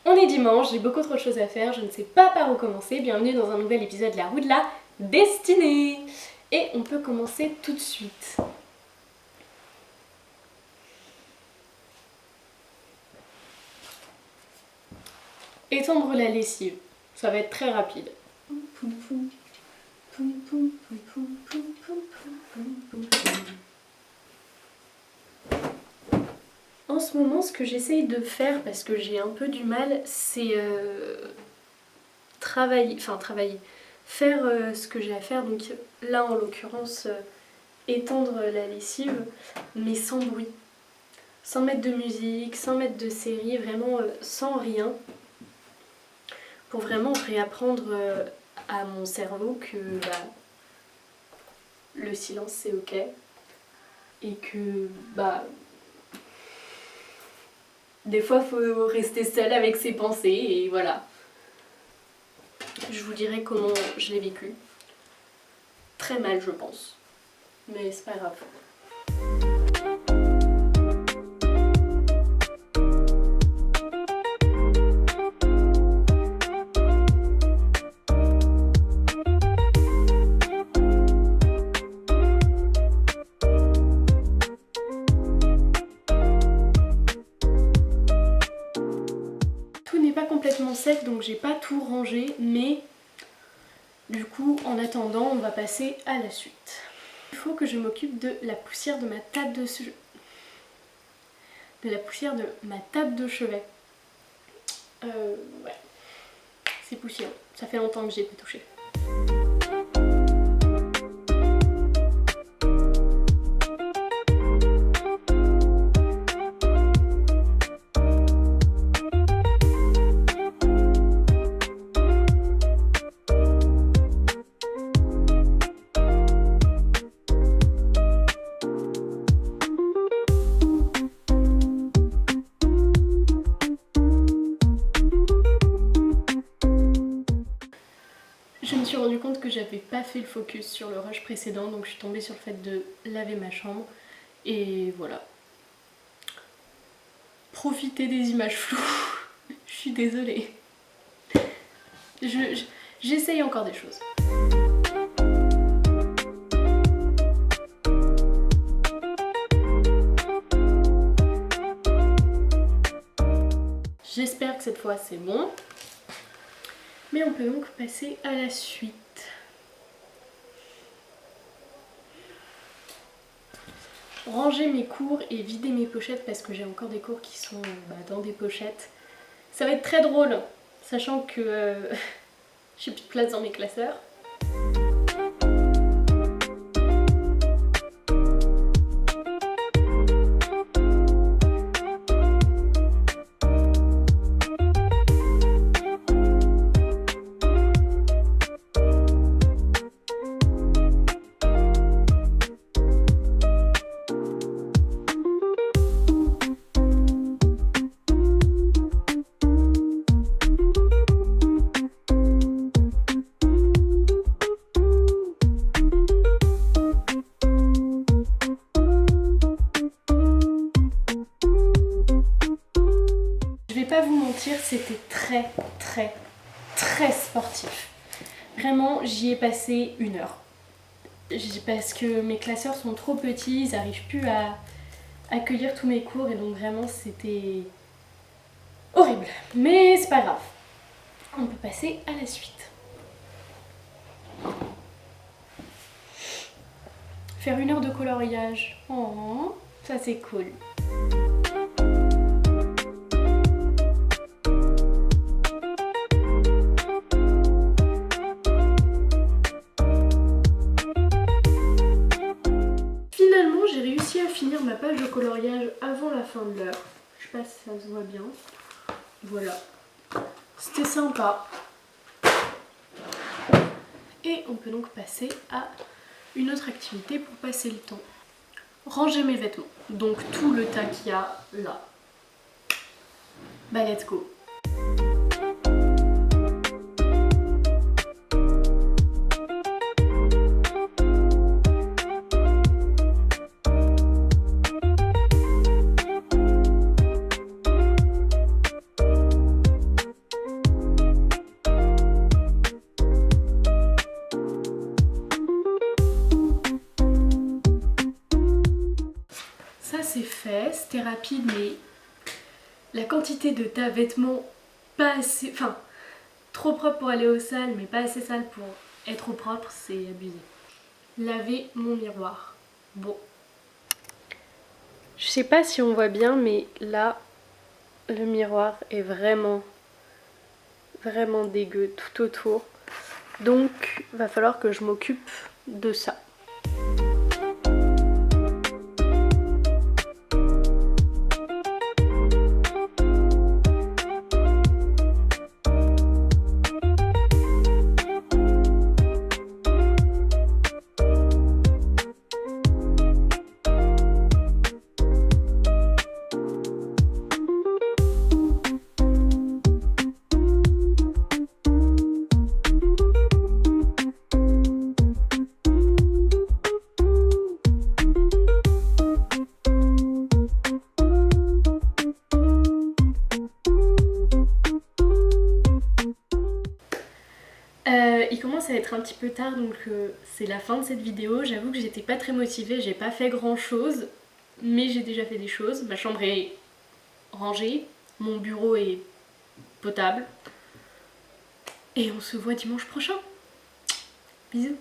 On est dimanche, j'ai beaucoup trop de choses à faire, je ne sais pas par où commencer. Bienvenue dans un nouvel épisode de La Roue de la Destinée. Et on peut commencer tout de suite. Étendre la lessive, ça va être très rapide. En ce moment, ce que j'essaye de faire, parce que j'ai un peu du mal, c'est faire ce que j'ai à faire. Donc là, en l'occurrence, étendre la lessive, mais sans bruit. Sans mettre de musique, sans mettre de série, vraiment sans rien. Pour vraiment réapprendre à mon cerveau que le silence c'est ok. Et que des fois faut rester seul avec ses pensées et voilà. Je vous dirai comment je l'ai vécu. Très mal je pense. Mais c'est pas grave. Complètement sec, donc j'ai pas tout rangé, mais du coup en attendant on va passer à la suite. Il faut que je m'occupe de la poussière de ma table de chevet. Ouais, c'est poussiéreux, ça fait longtemps que j'y ai pas touché. Je me suis rendu compte que j'avais pas fait le focus sur le rush précédent, donc je suis tombée sur le fait de laver ma chambre. Et voilà. Profitez des images floues. Je suis désolée. J'essaye encore des choses. J'espère que cette fois c'est bon. Mais on peut donc passer à la suite. Ranger mes cours et vider mes pochettes parce que j'ai encore des cours qui sont dans des pochettes. Ça va être très drôle, sachant que j'ai plus de place dans mes classeurs. Pas vous mentir, c'était très sportif. Vraiment, j'y ai passé 1 heure. Parce que mes classeurs sont trop petits, ils n'arrivent plus à accueillir tous mes cours et donc vraiment c'était horrible. Mais c'est pas grave. On peut passer à la suite. Faire 1 heure de coloriage. Oh, ça c'est cool. Finir ma page de coloriage avant la fin de l'heure. Je sais pas si ça se voit bien. Voilà. C'était sympa. Et on peut donc passer à une autre activité pour passer le temps. Ranger mes vêtements. Donc tout le tas qu'il y a là. Let's go. c'était rapide, mais la quantité de tas vêtements pas assez... Enfin, trop propre pour aller aux salles, mais pas assez sale pour être au propre, c'est abusé. Laver mon miroir. Bon. Je sais pas si on voit bien, mais là, le miroir est vraiment dégueu tout autour. Donc, va falloir que je m'occupe de ça. Il commence à être un petit peu tard, donc c'est la fin de cette vidéo. J'avoue que j'étais pas très motivée, j'ai pas fait grand chose, mais j'ai déjà fait des choses. Ma chambre est rangée, mon bureau est potable, et on se voit dimanche prochain. Bisous.